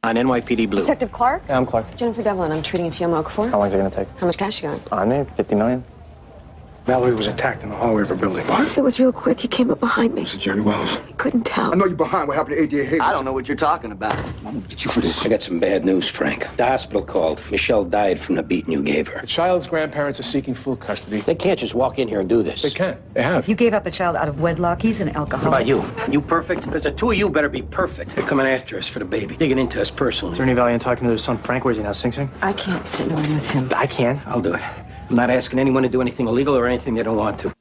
on NYPD Blue. Detective Clark? Yeah, I'm Clark. Jennifer Devlin. I'm treating Fiamma Okafor. How long is it going to take? How much cash you got? On me, 50 million. Valerie was attacked in the hallway of her building. What? It was real quick. He came up behind me. This is Jerry Wells. I couldn't tell. I know you're behind what happened to ADA Hayes. I don't know what you're talking about. I'm gonna get you for this. I got some bad news, Frank. The hospital called. Michelle died from the beating you gave her. The child's grandparents are seeking full custody. They can't just walk in here and do this. They can. They have. You gave up a child out of wedlock. He's an alcoholic. What about you? You perfect? Because the two of you better be perfect. They're coming after us for the baby. Digging into us personally. Is there any value in talking to their son, Frank? Where's he now, Sing Sing? I can't sit in a room with him. I can. I'll do it. I'm not asking anyone to do anything illegal or anything they don't want to.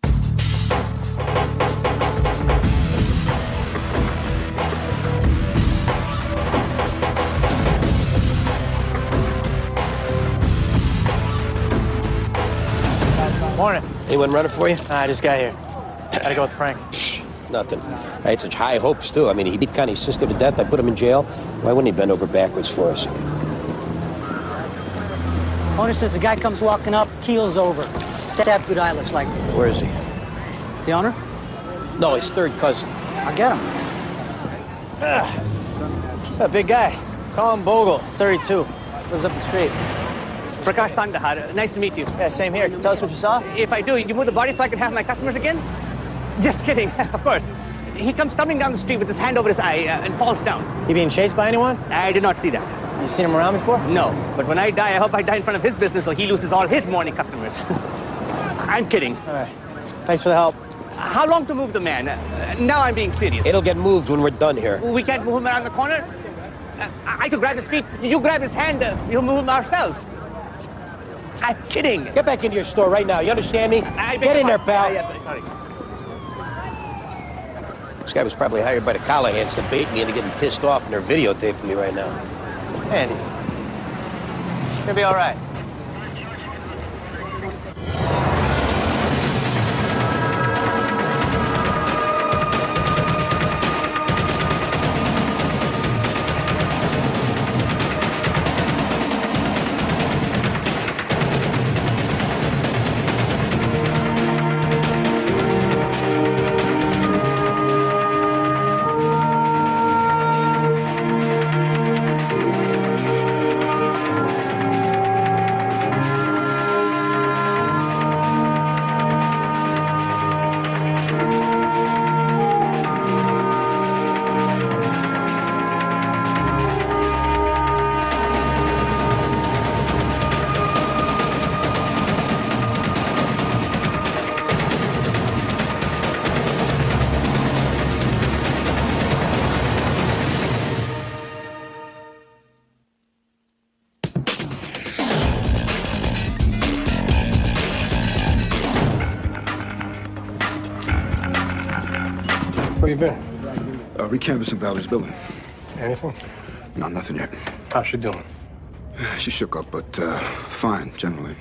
Morning. Anyone running for you? I just got here. Gotta go with Frank. Nothing. I had such high hopes, too. I mean, he beat Connie's sister to death. I put him in jail. Why wouldn't he bend over backwards for us? Owner says the guy comes walking up, keels over. Stab good eye, looks like. Where is he? The owner? No, his third cousin. I'll get him. A big guy. Call him Bogle, 32. Lives up the street. Prakash Sangdahar, nice to meet you. Yeah, same here. Can you tell us what you saw? If I do, you move the body so I can have my customers again? Just kidding, of course. He comes stumbling down the street with his hand over his eye and falls down. He being chased by anyone? I did not see that. You seen him around before? No, but when I die, I hope I die in front of his business so he loses all his morning customers. I'm kidding. All right. Thanks for the help. How long to move the man? Now I'm being serious. It'll get moved when we're done here. We can't move him around the corner? I could grab his feet. You grab his hand. We'll move him ourselves. I'm kidding. Get back into your store right now. You understand me? Get in there, pal. Yes, sorry. This guy was probably hired by the Callahans to bait me into getting pissed off, and they're videotaping me right now. Andy. You'll be all right. Where you been? Recanvassing Valerie's building. Anything? No, nothing yet. How's she doing? She shook up, but fine, generally.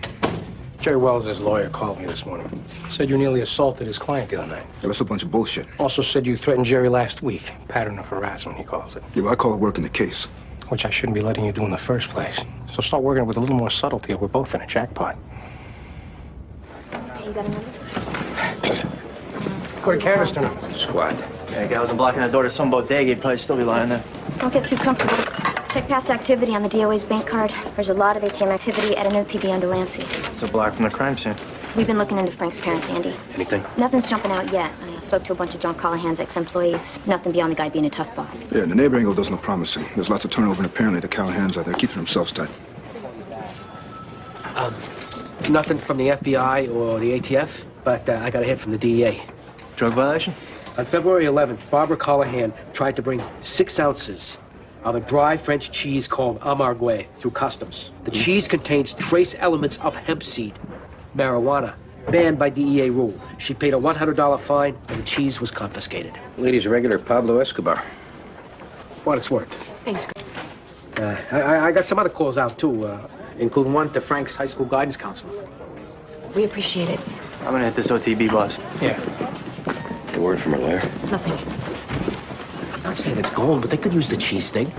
Jerry Wells' lawyer called me this morning. Said you nearly assaulted his client the other night. Yeah, that's a bunch of bullshit. Also said you threatened Jerry last week. Pattern of harassment, he calls it. Yeah, well, I call it working the case. Which I shouldn't be letting you do in the first place. So start working with a little more subtlety or we're both in a jackpot. You got a number? Go to Canvaston. Squad. Yeah, guy wasn't blocking the door to some bodega. He'd probably still be lying there. Don't get too comfortable. Check past activity on the DOA's bank card. There's a lot of ATM activity at an OTB on Delancey. It's a block from the crime scene. We've been looking into Frank's parents, Andy. Anything? Nothing's jumping out yet. I spoke to a bunch of John Callahan's ex-employees. Nothing beyond the guy being a tough boss. Yeah, the neighbor angle doesn't look promising. There's lots of turnover, and apparently the Callahans are there keeping themselves tight. Nothing from the FBI or the ATF, but I got a hit from the DEA. Drug violation? On February 11th, Barbara Callahan tried to bring 6 ounces of a dry French cheese called Amargue through customs. The cheese contains trace elements of hemp seed, marijuana, banned by DEA rule. She paid a $100 fine, and the cheese was confiscated. Lady's a regular Pablo Escobar. What it's worth. Thanks. I got some other calls out, too, including one to Frank's high school guidance counselor. We appreciate it. I'm gonna hit this OTB, boss. Yeah. The word from her lawyer. Nothing. I'm not saying it's gold, but they could use the cheese thing.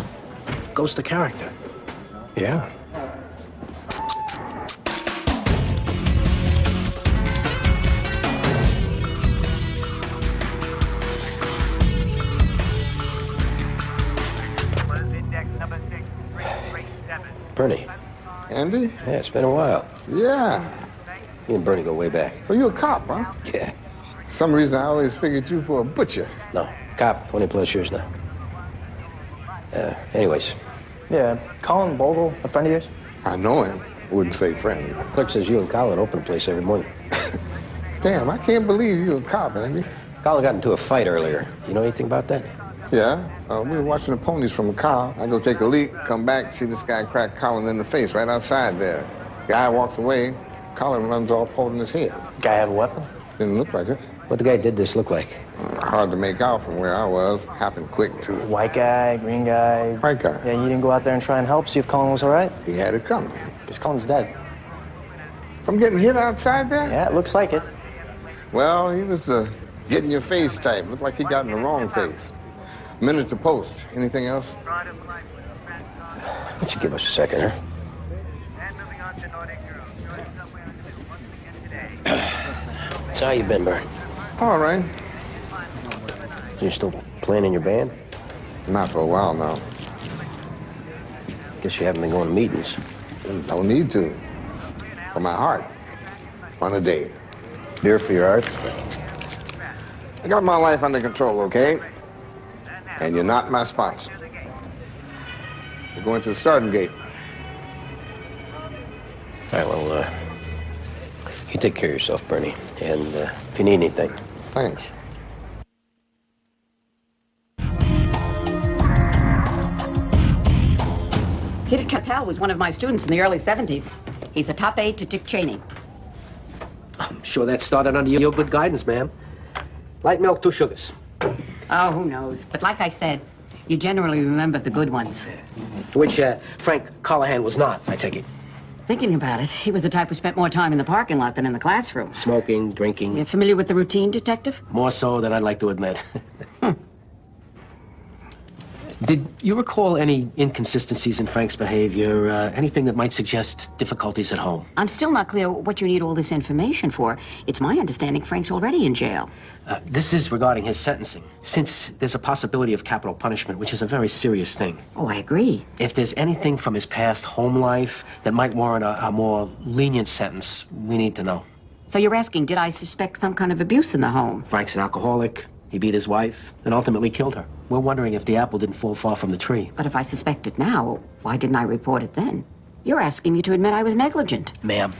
Goes to character. Yeah. Bernie. Andy? Yeah, it's been a while. Yeah. Me and Bernie go way back. So you a cop, huh? Yeah. For some reason, I always figured you for a butcher. No, cop, 20 plus years now. Anyways. Yeah, Colin Bogle, a friend of yours? I know him. Wouldn't say friend. Clerk says you and Colin open a place every morning. Damn, I can't believe you a cop, Andy. Colin got into a fight earlier. You know anything about that? Yeah, we were watching the ponies from a car. I go take a leak, come back, see this guy crack Colin in the face right outside there. Guy walks away, Colin runs off holding his head. Guy have a weapon? Didn't look like it. What the guy did this look like? Hard to make out from where I was. Happened quick, too. White guy, green guy? White guy. Yeah, you didn't go out there and try and help, see if Colin was all right? He had it coming. Because Colin's dead. From getting hit outside there? Yeah, it looks like it. Well, he was get in your face type. Looked like he got in the wrong face. Minute to post. Anything else? Why don't you give us a second, huh? So how you been, Bert? All right. You still playing in your band? Not for a while now. Guess you haven't been going to meetings. Don't need to. For my heart. On a date. Beer for your heart? I got my life under control, okay? And you're not my sponsor. We're going to the starting gate. All right, well, you take care of yourself, Bernie. And if you need anything. Thanks. Peter Chattel was one of my students in the early 70s. He's a top aide to Dick Cheney. I'm sure that started under your good guidance, ma'am. Light milk, 2 sugars. Oh, who knows? But like I said, you generally remember the good ones. Which Frank Callahan was not, I take it. Thinking about it, he was the type who spent more time in the parking lot than in the classroom. Smoking, drinking. You familiar with the routine, Detective? More so than I'd like to admit. Did you recall any inconsistencies in Frank's behavior, anything that might suggest difficulties at home? I'm still not clear what you need all this information for. It's my understanding Frank's already in jail. This is regarding his sentencing, since there's a possibility of capital punishment, which is a very serious thing. Oh, I agree. If there's anything from his past home life that might warrant a more lenient sentence, we need to know. So you're asking, did I suspect some kind of abuse in the home? Frank's an alcoholic. He beat his wife and ultimately killed her. We're wondering if the apple didn't fall far from the tree. But if I suspect it now, why didn't I report it then? You're asking me to admit I was negligent. Ma'am,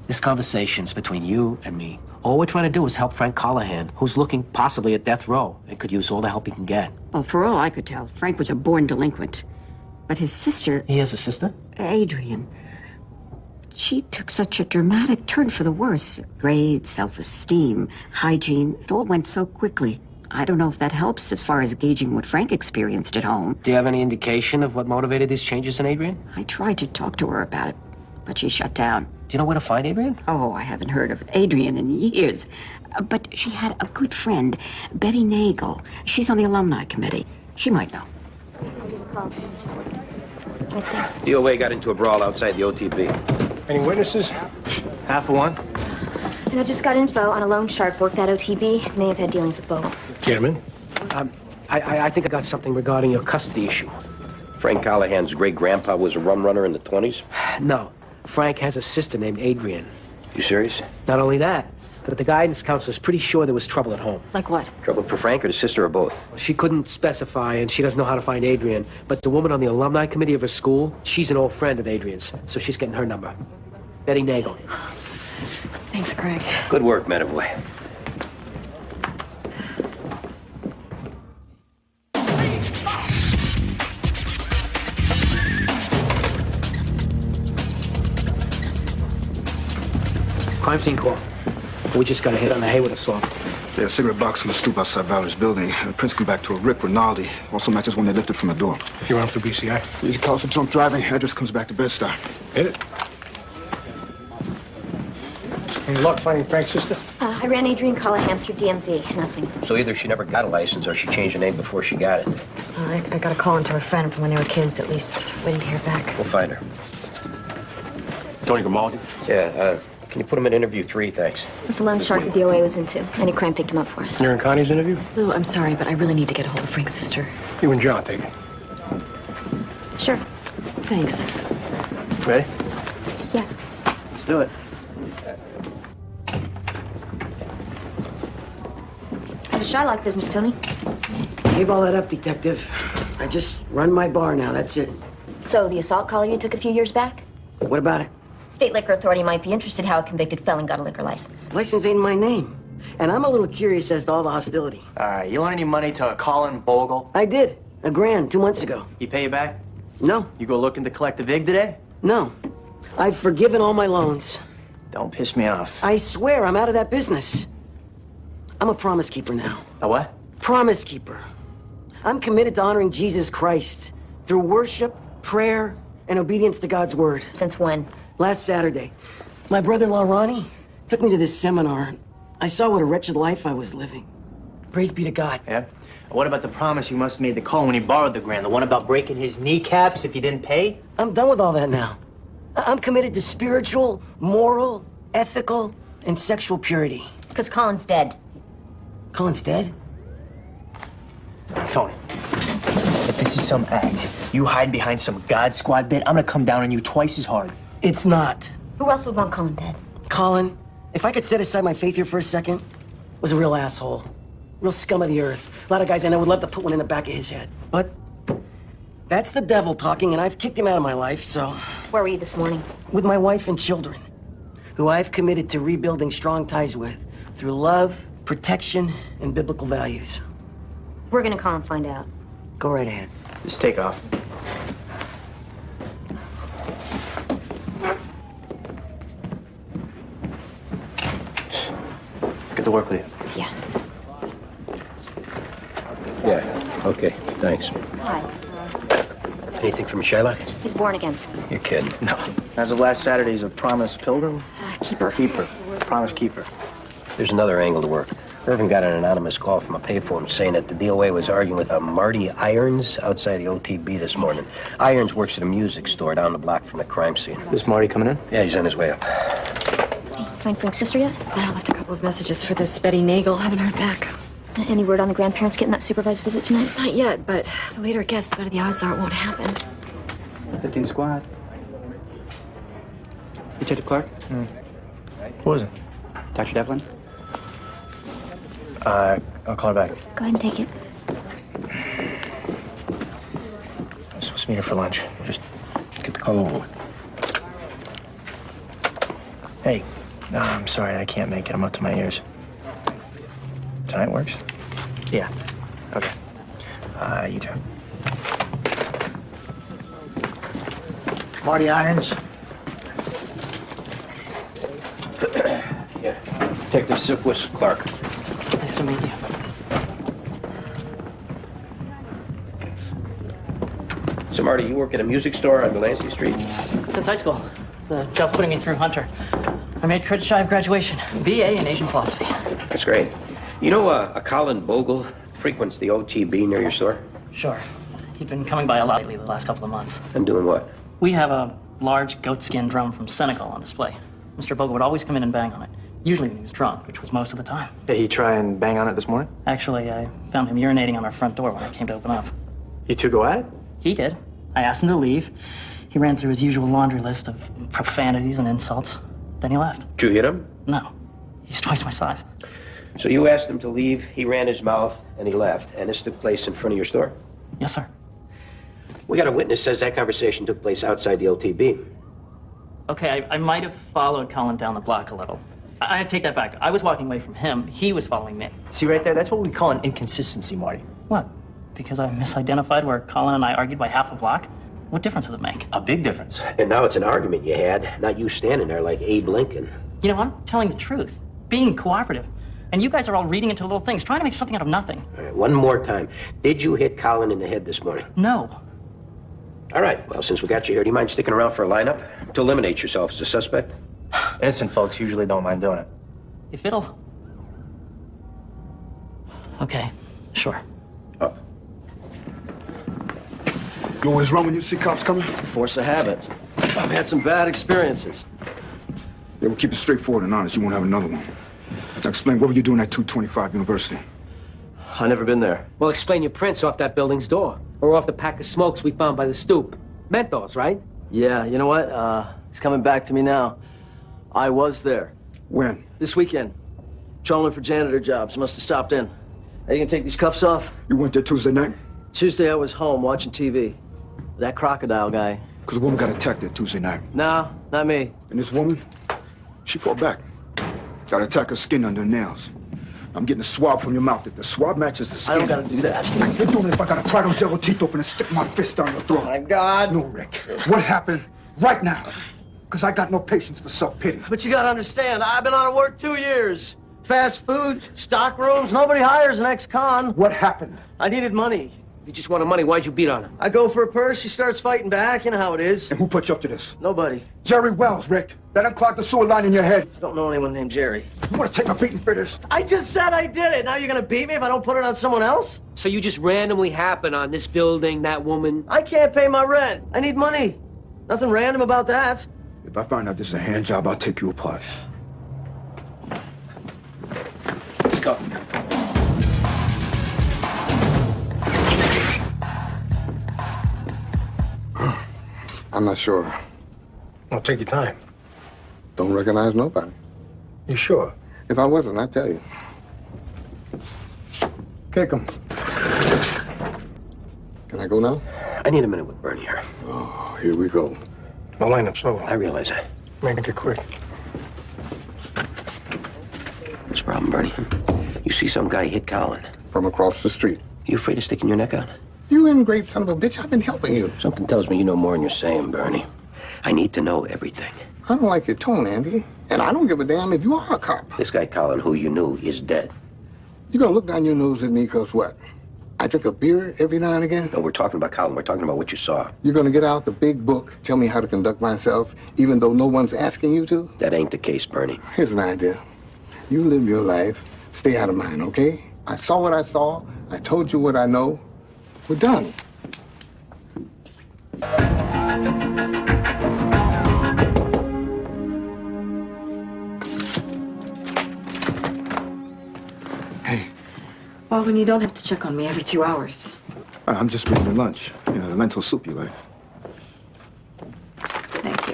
this conversation's between you and me. All we're trying to do is help Frank Callahan, who's looking possibly at death row and could use all the help he can get. Well, for all I could tell, Frank was a born delinquent. But his sister... He has a sister? Adrian. She took such a dramatic turn for the worse. Grades, self-esteem, hygiene, it all went so quickly. I don't know if that helps as far as gauging what Frank experienced at home. Do you have any indication of what motivated these changes in Adrian? I tried to talk to her about it, but she shut down. Do you know where to find Adrian? Oh, I haven't heard of Adrian in years. But she had a good friend, Betty Nagel. She's on the alumni committee. She might know. Right, thanks. DOA got into a brawl outside the OTB. Any witnesses? Half of one. And I just got info on a loan shark worked at OTB. May have had dealings with Bogle. Gentlemen? I think I got something regarding your custody issue. Frank Callahan's great-grandpa was a rum runner in the 20s? No. Frank has a sister named Adrian. You serious? Not only that, but the guidance counselor's pretty sure there was trouble at home. Like what? Trouble for Frank or the sister or both? She couldn't specify, and she doesn't know how to find Adrian. But the woman on the alumni committee of her school, she's an old friend of Adrian's, so she's getting her number. Betty Nagel. Thanks, Greg. Good work, Medaway. Crime scene call. We just got a hit on the hay with a saw. Yeah, a cigarette box on the stoop outside Valer's building. Prints come back to a Rick Rinaldi. Also matches one they lifted from the door. You run through BCI? Easy call for drunk driving. Address comes back to Bed-Stuy. Hit it. Any luck finding Frank's sister? I ran Adrian Callahan through DMV. Nothing. So either she never got a license or she changed her name before she got it. I got a call into her friend from when they were kids, at least. Waiting to hear back. We'll find her. Tony Grimaldi? Yeah, can you put him in interview 3, thanks? It's the loan shark the DOA was into. Any crime picked him up for us. You're in Connie's interview? Lou, I'm sorry, but I really need to get a hold of Frank's sister. You and John take it. Sure. Thanks. Ready? Yeah. Let's do it. How's the Shylock business, Tony? Gave all that up, Detective. I just run my bar now, that's it. So, the assault caller you took a few years back? What about it? State Liquor Authority might be interested how a convicted felon got a liquor license. License ain't in my name. And I'm a little curious as to all the hostility. All right, you loan any money to Colin Bogle? I did. $1,000 2 months ago. He pay you back? No. You go looking to collect the VIG today? No. I've forgiven all my loans. Don't piss me off. I swear I'm out of that business. I'm a promise keeper now. A what? Promise keeper. I'm committed to honoring Jesus Christ through worship, prayer, and obedience to God's word. Since when? Last Saturday. My brother-in-law, Ronnie, took me to this seminar. I saw what a wretched life I was living. Praise be to God. Yeah? What about the promise you must have made to Colin when he borrowed the grand? The one about breaking his kneecaps if he didn't pay? I'm done with all that now. I'm committed to spiritual, moral, ethical, and sexual purity. Because Colin's dead. Colin's dead? Tony, if this is some act, you hide behind some God Squad bit, I'm gonna come down on you twice as hard. It's not. Who else would want Colin dead? Colin, if I could set aside my faith here for a second, was a real asshole. Real scum of the earth. A lot of guys I know would love to put one in the back of his head. But that's the devil talking, and I've kicked him out of my life, so... Where were you this morning? With my wife and children, who I've committed to rebuilding strong ties with through love, protection, and biblical values. We're gonna call and find out. Go right ahead. Just take off. Good to work with you. Yeah. Yeah, okay, thanks. Hi. Anything from Shylock? He's born again. You're kidding. No. As of last Saturday, he's a promised pilgrim? Keeper. Keeper. Promise keeper. There's another angle to work. Irvin got an anonymous call from a payphone saying that the DOA was arguing with a Marty Irons outside the OTB this morning. Irons works at a music store down the block from the crime scene. Is Marty coming in? Yeah, he's on his way up. Find Frank's sister yet? I left a couple of messages for this Betty Nagel. Haven't heard back. Any word on the grandparents getting that supervised visit tonight? Not yet, but the later it gets, the better the odds are it won't happen. 15 squad. Detective Clark? What was it? Dr. Devlin? I'll call her back. Go ahead and take it. I'm supposed to meet her for lunch. Just get the call over with. Hey, no, I'm sorry, I can't make it. I'm up to my ears. Tonight works? Yeah. Okay. You too. Marty Irons. Yeah, Detective Sipwith Clark. Nice to meet you. So, Marty, you work at a music store on Delancey Street? Since high school. The job's putting me through Hunter. I made credit shy of graduation. BA in Asian philosophy. That's great. You know a Colin Bogle frequents the OTB near your store? Sure. He'd been coming by a lot lately the last couple of months. And doing what? We have a large goatskin drum from Senegal on display. Mr. Bogle would always come in and bang on it. Usually when he was drunk, which was most of the time. Did he try and bang on it this morning? Actually, I found him urinating on our front door when I came to open up. You two go at it? He did. I asked him to leave. He ran through his usual laundry list of profanities and insults. Then he left. Did you hit him? No. He's twice my size. So you asked him to leave, he ran his mouth, and he left. And this took place in front of your store? Yes, sir. We got a witness says that conversation took place outside the OTB. Okay, I might have followed Colin down the block a little. I take that back. I was walking away from him. He was following me. See right there? That's what we call an inconsistency, Marty. What? Because I misidentified where Colin and I argued by half a block? What difference does it make? A big difference. And now it's an argument you had, not you standing there like Abe Lincoln. You know, I'm telling the truth. Being cooperative. And you guys are all reading into little things, trying to make something out of nothing. All right, one more time. Did you hit Colin in the head this morning? No. All right, well, since we got you here, do you mind sticking around for a lineup to eliminate yourself as a suspect? Innocent folks usually don't mind doing it. If it'll... Okay, sure. Oh. You always run when you see cops coming? Force of habit. I've had some bad experiences. Yeah, we'll keep it straightforward and honest. You won't have another one. Now explain, what were you doing at 225 University? I've never been there. Well, explain your prints off that building's door. Or off the pack of smokes we found by the stoop. Menthols, right? Yeah, you know what? It's coming back to me now. I was there. When? This weekend. Trolling for janitor jobs. Must have stopped in. Are you gonna take these cuffs off? You went there Tuesday night? Tuesday I was home watching TV. That crocodile guy. Because a woman got attacked there Tuesday night. No, not me. And this woman, she fought back. Got attacked her skin under her nails. I'm getting a swab from your mouth. If the swab matches the skin... I don't gotta do that. You're doing it if I gotta pry those yellow teeth open and stick my fist down your throat. Oh, my God. No, Rick. What happened right now? Because I got no patience for self-pity. But you gotta understand, I've been out of work 2 years. Fast food, stock rooms, nobody hires an ex-con. What happened? I needed money. If you just wanted money, why'd you beat on him? I go for a purse, she starts fighting back, you know how it is. And who put you up to this? Nobody. Jerry Wells, Rick. That unclogged the sewer line in your head. I don't know anyone named Jerry. You want to take a beating for this? I just said I did it. Now you're gonna beat me if I don't put it on someone else? So you just randomly happen on this building, that woman? I can't pay my rent. I need money. Nothing random about that. If I find out this is a hand job, I'll take you apart. Let's go. I'm not sure. Well, take your time. Don't recognize nobody. You sure? If I wasn't, I'd tell you. Kick him. Can I go now? I need a minute with Bernie here. Oh, here we go. The lineup's over. I realize that. Make it quick. What's the problem, Bernie? You see some guy hit Colin. From across the street. You afraid of sticking your neck out? You ingrate son of a bitch. I've been helping you. Something tells me you know more than you're saying, Bernie. I need to know everything. I don't like your tone, Andy. And I don't give a damn if you are a cop. This guy Colin, who you knew, is dead. You gonna look down your nose at me because what? I drink a beer every now and again? No, we're talking about Colin. We're talking about what you saw. You're gonna get out the big book, tell me how to conduct myself, even though no one's asking you to? That ain't the case, Bernie. Here's an idea. You live your life, stay out of mine, okay? I saw what I saw. I told you what I know. We're done. Hey. Well, then you don't have to check on me every 2 hours. I'm just making lunch. You know, the lentil soup you like. Thank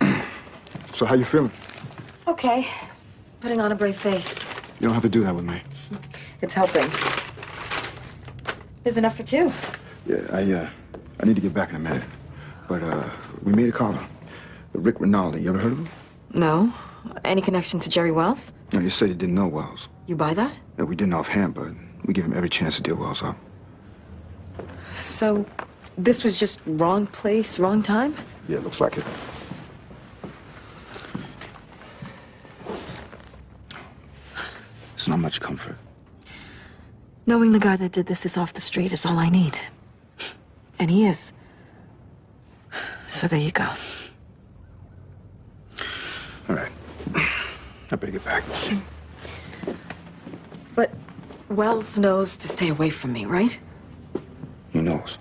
you. So how you feeling? Okay. Putting on a brave face. You don't have to do that with me. It's helping. There's enough for two. Yeah, I need to get back in a minute. But, we made a caller. Rick Rinaldi. You ever heard of him? No. Any connection to Jerry Wells? No, you said you didn't know Wells. You buy that? Yeah, we didn't offhand, but we give him every chance to deal Wells up. So, this was just wrong place, wrong time? Yeah, looks like it. It's not much comfort. Knowing the guy that did this is off the street is all I need. And he is. So there you go. All right. I better get back. But Wells knows to stay away from me, right? He knows.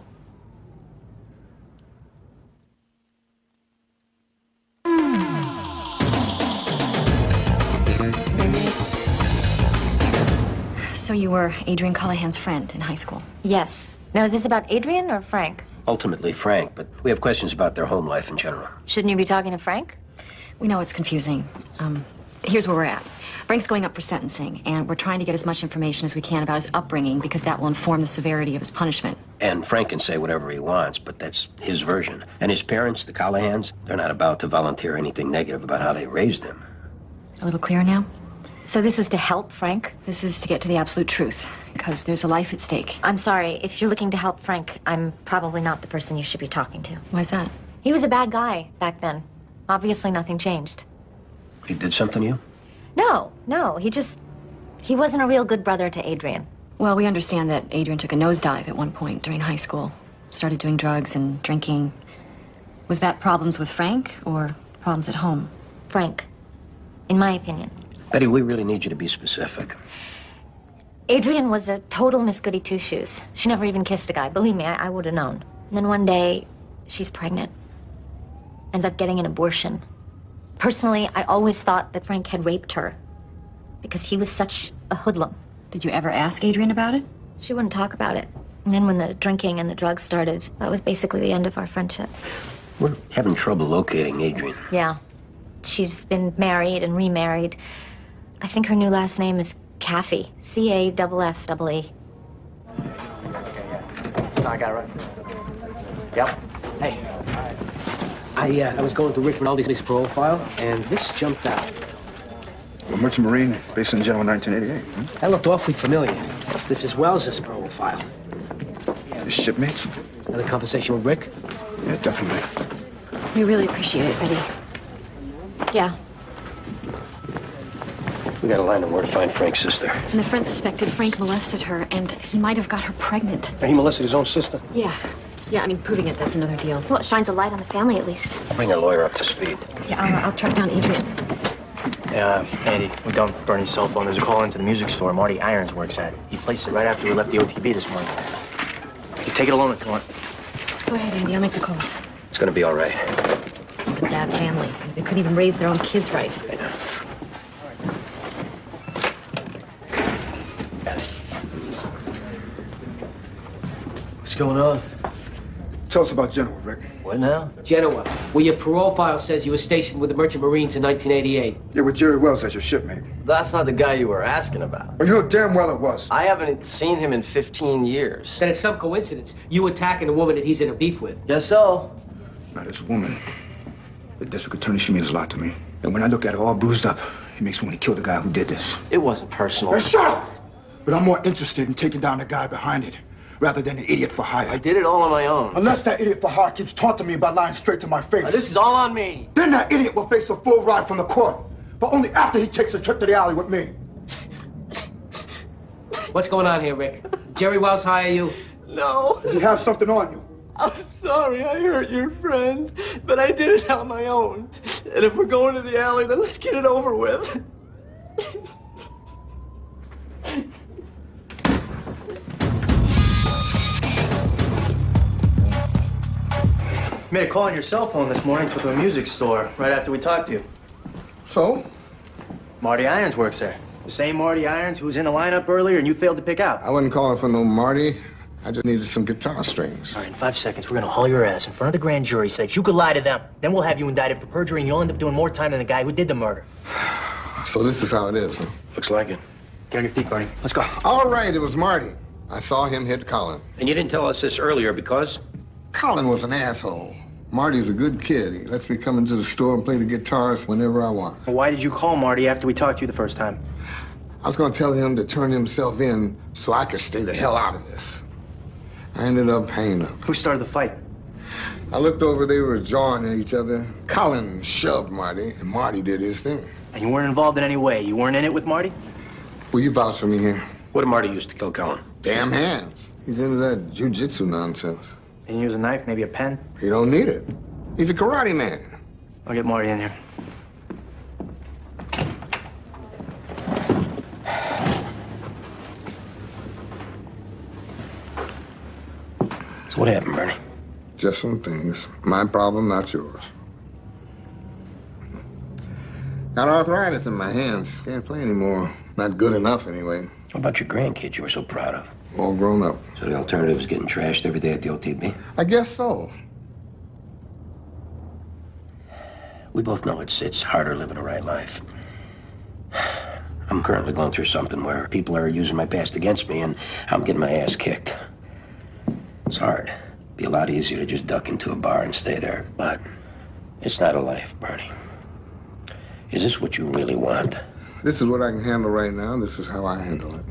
So you were Adrian Callahan's friend in high school? Yes. Now, is this about Adrian or Frank? Ultimately, Frank, but we have questions about their home life in general. Shouldn't you be talking to Frank? We know it's confusing. Here's where we're at. Frank's going up for sentencing, and we're trying to get as much information as we can about his upbringing because that will inform the severity of his punishment. And Frank can say whatever he wants, but that's his version. And his parents, the Callahans, they're not about to volunteer anything negative about how they raised him. A little clearer now? So this is to help Frank? This is to get to the absolute truth, because there's a life at stake. I'm sorry. If you're looking to help Frank, I'm probably not the person you should be talking to. Why's that? He was a bad guy back then. Obviously, nothing changed. He did something to you? No. He wasn't a real good brother to Adrian. Well, we understand that Adrian took a nosedive at one point during high school. Started doing drugs and drinking. Was that problems with Frank or problems at home? Frank, in my opinion. Betty, we really need you to be specific. Adrian was a total Miss Goody Two-Shoes. She never even kissed a guy. Believe me, I would have known. And then one day, she's pregnant. Ends up getting an abortion. Personally, I always thought that Frank had raped her because he was such a hoodlum. Did you ever ask Adrian about it? She wouldn't talk about it. And then when the drinking and the drugs started, that was basically the end of our friendship. We're having trouble locating Adrian. Yeah. She's been married and remarried. I think her new last name is Caffey. C-A-F-F-E. No, I got it right. Yep. Hey, I was going through Rick Rinaldi's parole file, and this jumped out. A merchant marine based in Genoa, 1988. That looked awfully familiar. This is Wells's parole file. His shipmates? Another conversation with Rick? Yeah, definitely. We really appreciate it, Betty. Yeah. We got a line on where to find Frank's sister. And the friend suspected Frank molested her, and he might have got her pregnant. And he molested his own sister. Yeah. Yeah, I mean, proving it, that's another deal. Well, it shines a light on the family, at least. Bring our lawyer up to speed. Yeah, I'll track down Adrian. Andy, we dumped Bernie's cell phone. There's a call into the music store Marty Irons works at. He placed it right after we left the OTB this morning. You can take it alone if you want. Go ahead, Andy. I'll make the calls. It's gonna be all right. It's a bad family. They couldn't even raise their own kids right. I know. What's going on? Tell us about Genoa, Rick. What now? Genoa, where your parole file says you were stationed with the Merchant Marines in 1988. Yeah, with Jerry Wells as your shipmate. That's not the guy you were asking about. Well, you know damn well it was. I haven't seen him in 15 years. Then it's some coincidence. You attacking a woman that he's in a beef with. Guess so. Now, this woman, the district attorney, she means a lot to me. And when I look at her all bruised up, it makes me want to kill the guy who did this. It wasn't personal. Hey, shut up! But I'm more interested in taking down the guy behind it, rather than the idiot for hire. I did it all on my own. Unless that idiot for hire keeps taunting me by lying straight to my face. This is all on me. Then that idiot will face a full ride from the court, but only after he takes a trip to the alley with me. What's going on here, Rick? Jerry Wells hire you? No. Does he have something on you? I'm sorry I hurt your friend, but I did it on my own. And if we're going to the alley, then let's get it over with. You made a call on your cell phone this morning to a music store right after we talked to you. So? Marty Irons works there. The same Marty Irons who was in the lineup earlier and you failed to pick out. I wasn't calling for no Marty. I just needed some guitar strings. All right, in 5 seconds, we're gonna haul your ass in front of the grand jury so that you could lie to them. Then we'll have you indicted for perjury and you'll end up doing more time than the guy who did the murder. So this is how it is, huh? Looks like it. Get on your feet, Bernie. Let's go. All right, it was Marty. I saw him hit Colin. And you didn't tell us this earlier because? Colin was an asshole. Marty's a good kid. He lets me come into the store and play the guitars whenever I want. Well, why did you call Marty after we talked to you the first time? I was going to tell him to turn himself in so I could stay the hell out of this. I ended up hanging up. Who started the fight? I looked over, they were jawing at each other. Colin shoved Marty, and Marty did his thing. And you weren't involved in any way? You weren't in it with Marty? Will you vouch for me here? What did Marty use to kill Colin? Damn hands. He's into that jujitsu nonsense. Didn't you use a knife, maybe a pen? He don't need it. He's a karate man. I'll get Marty in here. So what happened, Bernie? Just some things. My problem, not yours. Got arthritis in my hands. Can't play anymore. Not good enough, anyway. What about your grandkids you were so proud of? All grown up. So the alternative is getting trashed every day at the OTB? I guess so. We both know it's harder living a right life. I'm currently going through something where people are using my past against me and I'm getting my ass kicked. It's hard. It'd be a lot easier to just duck into a bar and stay there, but it's not a life, Bernie. Is this what you really want? This is what I can handle right now. This is how I handle it.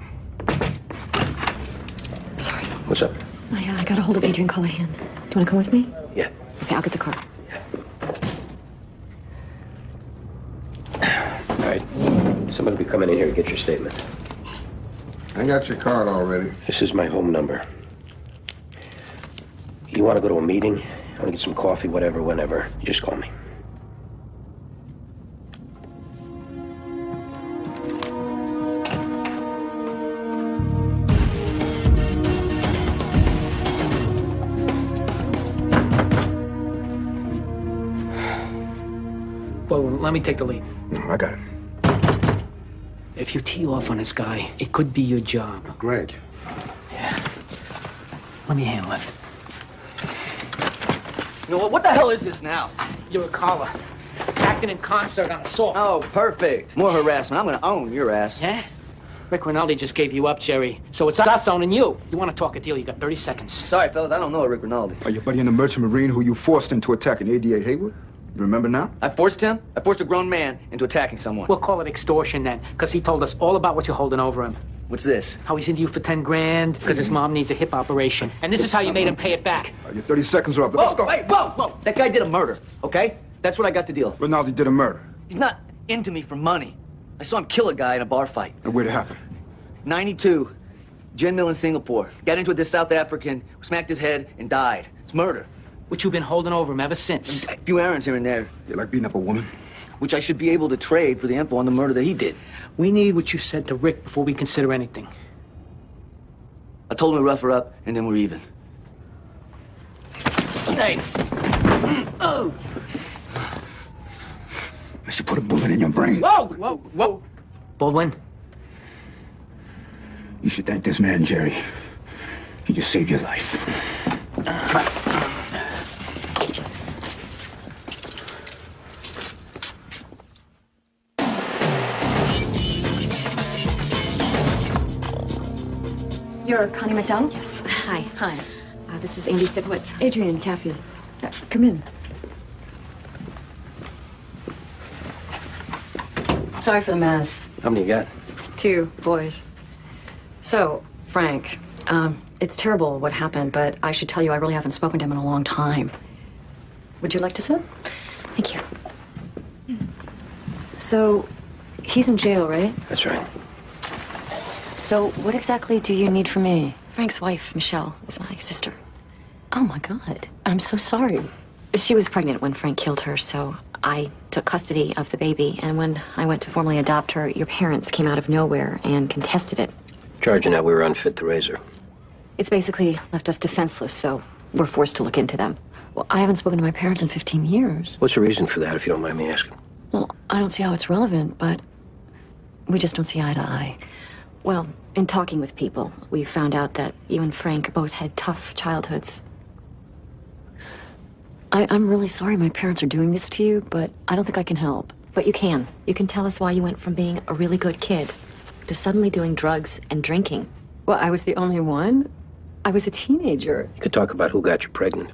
Sorry. What's up? I got a hold of Adrian Callahan. Do you want to come with me? Yeah. Okay, I'll get the car. All right. Somebody will be coming in here to get your statement. I got your card already. This is my home number. You want to go to a meeting? You want to get some coffee, whatever, whenever. You just call me. Well, let me take the lead. I got it. If you tee off on this guy, it could be your job. Greg. Yeah. Let me handle it. You know what the hell is this now? You're a caller. Acting in concert on assault. Oh, perfect. More harassment. I'm gonna own your ass. Yeah? Rick Rinaldi just gave you up, Jerry. So it's us owning you. You want to talk a deal, you got 30 seconds. Sorry, fellas, I don't know a Rick Rinaldi. Are your buddy in the Merchant Marine who you forced into attacking ADA Hayward? You remember now? I forced him? I forced a grown man into attacking someone. We'll call it extortion then, because he told us all about what you're holding over him. What's this? How he's into you for 10 grand, because his mom needs a hip operation. And this is how you made him pay it back. Your 30 seconds are up. Let's go. Wait, whoa! That guy did a murder, okay? That's what I got to deal. Rinaldi did a murder. He's not into me for money. I saw him kill a guy in a bar fight. And where'd it happen? 92. Gin Mill in Singapore. Got into it with this South African, smacked his head, and died. It's murder. Which you've been holding over him ever since. A few errands here and there. You like beating up a woman? Which I should be able to trade for the info on the murder that he did. We need what you said to Rick before we consider anything. I told him to rough her up, and then we're even. Hey! Oh! I should put a bullet in your brain. Whoa! Baldwin? You should thank this man, Jerry. He just saved your life. You're Connie McDonald? Yes. Hi. Hi. This is Andy Sikowitz. Adrian, Kathy. Come in. Sorry for the mess. How many you got? 2 boys. So, Frank, it's terrible what happened, but I should tell you I really haven't spoken to him in a long time. Would you like to sit? Thank you. So, he's in jail, right? That's right. So, what exactly do you need from me? Frank's wife, Michelle, is my sister. Oh, my God. I'm so sorry. She was pregnant when Frank killed her, so I took custody of the baby. And when I went to formally adopt her, your parents came out of nowhere and contested it. Charging that we were unfit to raise her. It's basically left us defenseless, so we're forced to look into them. Well, I haven't spoken to my parents in 15 years. What's the reason for that, if you don't mind me asking? Well, I don't see how it's relevant, but we just don't see eye to eye. Well, in talking with people, we found out that you and Frank both had tough childhoods. I'm really sorry my parents are doing this to you, but I don't think I can help. But you can. You can tell us why you went from being a really good kid to suddenly doing drugs and drinking. Well, I was the only one. I was a teenager. You could talk about who got you pregnant.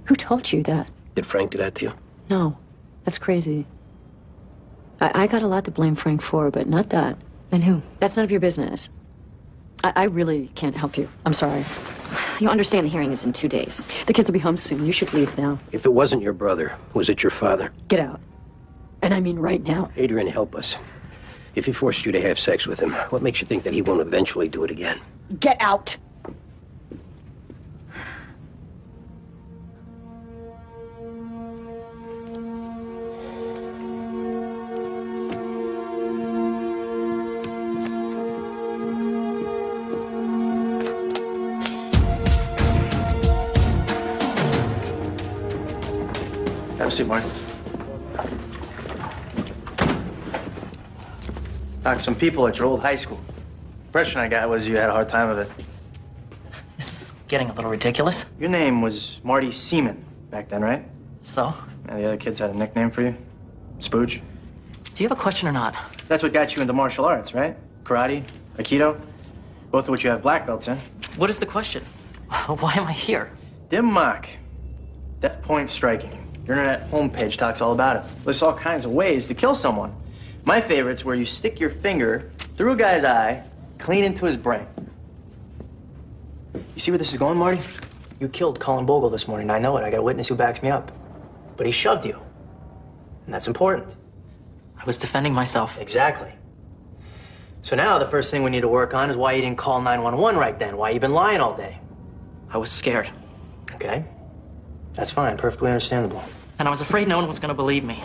Who told you that? Did Frank do that to you? No, that's crazy. I got a lot to blame Frank for, but not that. Then who? That's none of your business. I really can't help you. I'm sorry. You understand the hearing is in 2 days. The kids will be home soon. You should leave now. If it wasn't your brother, was it your father? Get out. And I mean right now. Adrian, help us. If he forced you to have sex with him, what makes you think that he won't eventually do it again? Get out! Have a seat, Marty. Talked to some people at your old high school. Impression I got was you had a hard time with it. This is getting a little ridiculous. Your name was Marty Seaman back then, right? So? And the other kids had a nickname for you? Spooge? Do you have a question or not? That's what got you into martial arts, right? Karate, Aikido, both of which you have black belts in. What is the question? Why am I here? Dim Mak. Death point striking. Your internet homepage talks all about it. Lists all kinds of ways to kill someone. My favorite's where you stick your finger through a guy's eye, clean into his brain. You see where this is going, Marty? You killed Colin Bogle this morning. I know it. I got a witness who backs me up. But he shoved you. And that's important. I was defending myself. Exactly. So now the first thing we need to work on is why you didn't call 911 right then. Why you been lying all day. I was scared. Okay. That's fine. Perfectly understandable. And I was afraid no one was going to believe me.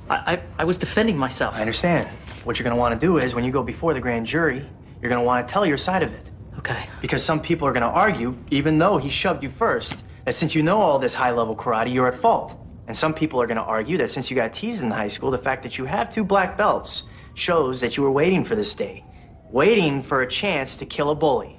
I was defending myself. I understand. What you're going to want to do is, when you go before the grand jury, you're going to want to tell your side of it. Okay. Because some people are going to argue, even though he shoved you first, that since you know all this high-level karate, you're at fault. And some people are going to argue that since you got teased in high school, the fact that you have 2 black belts shows that you were waiting for this day. Waiting for a chance to kill a bully.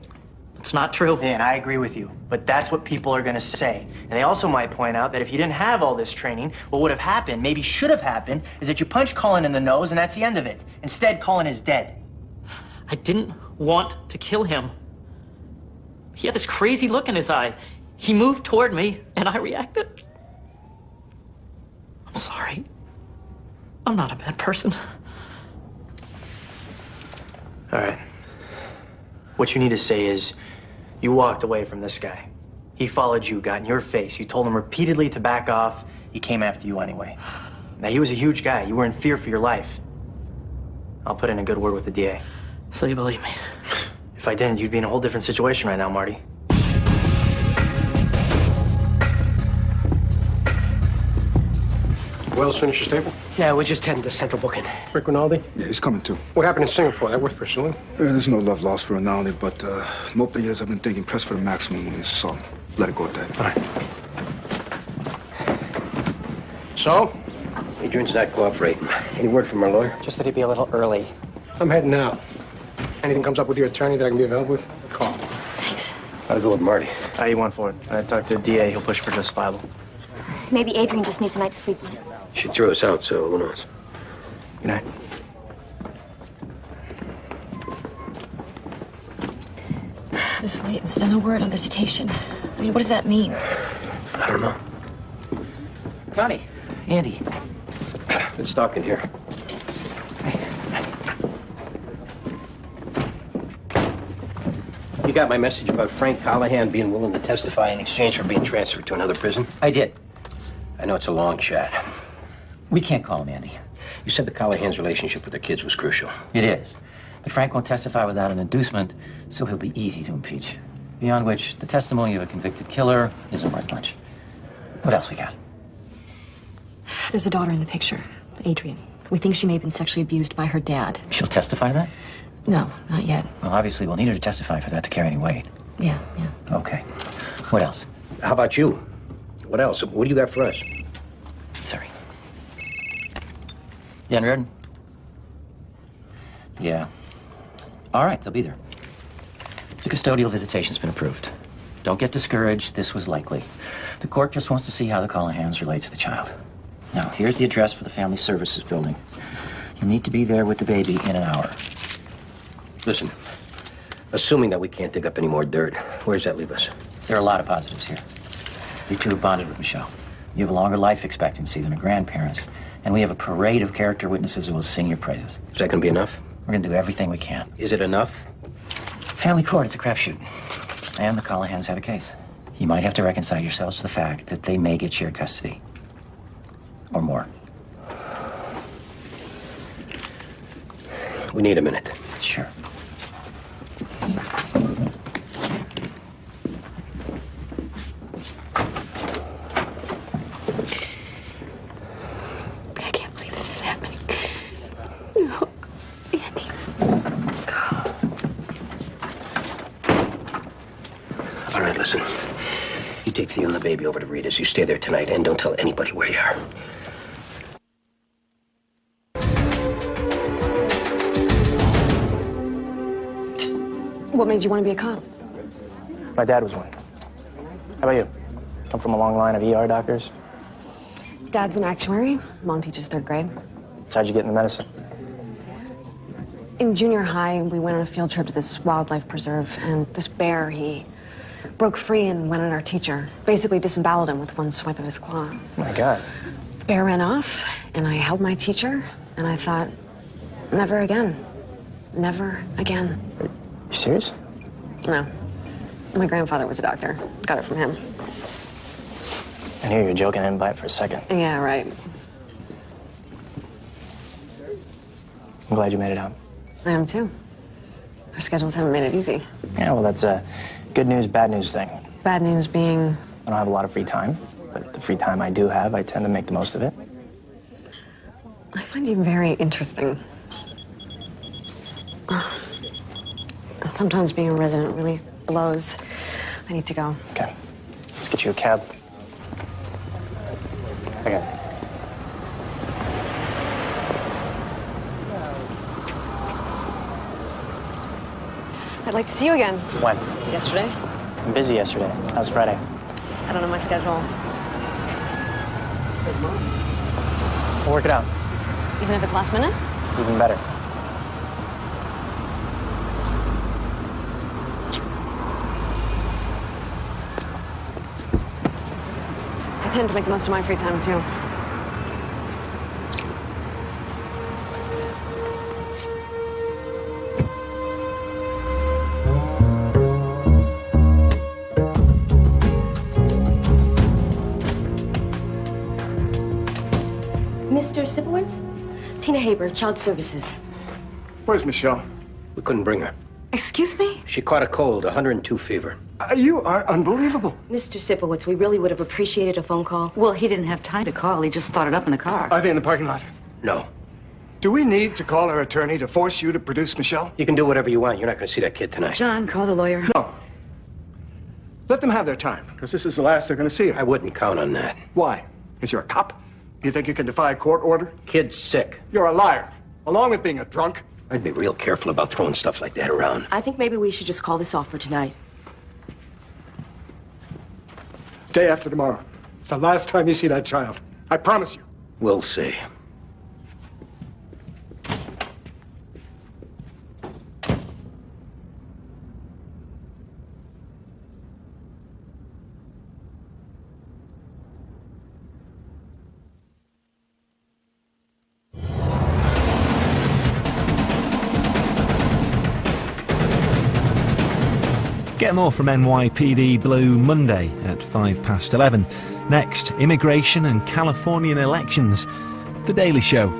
It's not true. And I agree with you, but that's what people are going to say. And they also might point out that if you didn't have all this training, what would have happened, maybe should have happened, is that you punch Cullen in the nose and that's the end of it. Instead, Cullen is dead. I didn't want to kill him. He had this crazy look in his eyes. He moved toward me, and I reacted. I'm sorry. I'm not a bad person. All right. What you need to say is, you walked away from this guy. He followed you, got in your face. You told him repeatedly to back off. He came after you anyway. Now, he was a huge guy. You were in fear for your life. I'll put in a good word with the DA. So you believe me? If I didn't, you'd be in a whole different situation right now, Marty. Wells finished your staple? Yeah, we're just heading to central booking. Rick Rinaldi? Yeah, he's coming too. What happened in Singapore? That worth pursuing? There's no love lost for Rinaldi, but multiple years I've been thinking press for the maximum on this assault. Let it go at that. All right. So? Adrian's not cooperating. Any word from our lawyer? Just that he'd be a little early. I'm heading now. Anything comes up with your attorney that I can be of help with, call. Thanks. Gotta go with Marty. How you want for it? I talked to the DA. He'll push for justifiable. Maybe Adrian just needs a night to sleep on it. She threw us out, so who knows? Good night. This late and still no word on visitation. I mean, what does that mean? I don't know. Connie, Andy. Good talking here. You got my message about Frank Callahan being willing to testify in exchange for being transferred to another prison? I did. I know it's a long shot. We can't call him, Andy. You said the Callahan's relationship with their kids was crucial. It is. But Frank won't testify without an inducement, so he'll be easy to impeach. Beyond which, the testimony of a convicted killer isn't worth much. What else we got? There's a daughter in the picture, Adrian. We think she may have been sexually abused by her dad. She'll testify to that? No, not yet. Well, obviously, we'll need her to testify for that to carry any weight. Yeah. Okay. What else? How about you? What else? What do you got for us? Sorry. Dan Reardon? Yeah. All right, they'll be there. The custodial visitation's been approved. Don't get discouraged. This was likely. The court just wants to see how the Callahans relate to the child. Now, here's the address for the Family Services Building. You need to be there with the baby in an hour. Listen, assuming that we can't dig up any more dirt, where does that leave us? There are a lot of positives here. You two have bonded with Michelle. You have a longer life expectancy than her grandparents. And we have a parade of character witnesses who will sing your praises. Is that going to be enough? We're going to do everything we can. Is it enough? Family court, it's a crapshoot. And the Callahans have a case. You might have to reconcile yourselves to the fact that they may get shared custody. Or more. We need a minute. Sure. But I can't believe this is happening. No, Andy. All right, listen. You take Theo and the baby over to Rita's. You stay there tonight and don't tell anybody where you are. What made you want to be a cop? My dad was one. How about you? Come from a long line of ER doctors? Dad's an actuary. Mom teaches third grade. So how'd you get into medicine? In junior high, we went on a field trip to this wildlife preserve, and this bear, he broke free and went on our teacher. Basically disemboweled him with one swipe of his claw. Oh my God. The bear ran off, and I held my teacher, and I thought, never again. Never again. You serious? No. My grandfather was a doctor. Got it from him. I knew you were joking. I didn't buy it for a second. Yeah, right. I'm glad you made it out. I am too. Our schedules haven't made it easy. Yeah, well, that's a good news, bad news thing. Bad news being... I don't have a lot of free time, but the free time I do have, I tend to make the most of it. I find you very interesting. And sometimes being a resident really blows. I need to go. Okay. Let's get you a cab. Okay. I'd like to see you again. When? Yesterday? I'm busy yesterday. How's Friday? I don't know my schedule. We'll work it out. Even if it's last minute? Even better. I tend to make the most of my free time, too. Mr. Sipowicz? Tina Haber, Child Services. Where's Michelle? We couldn't bring her. Excuse me? She caught a cold, 102 fever. You are unbelievable. Mr. Sipowicz, we really would have appreciated a phone call. Well, he didn't have time to call. He just thought it up in the car. Are they in the parking lot? No. Do we need to call our attorney to force you to produce Michelle? You can do whatever you want. You're not going to see that kid tonight. John, call the lawyer. No. Let them have their time, because this is the last they're going to see her. I wouldn't count on that. Why? Because you're a cop? You think you can defy court order? Kid's sick. You're a liar, along with being a drunk. I'd be real careful about throwing stuff like that around. I think maybe we should just call this off for tonight. Day after tomorrow. It's the last time you see that child. I promise you. We'll see. Get more from NYPD Blue Monday at 11:05. Next, immigration and Californian elections. The Daily Show.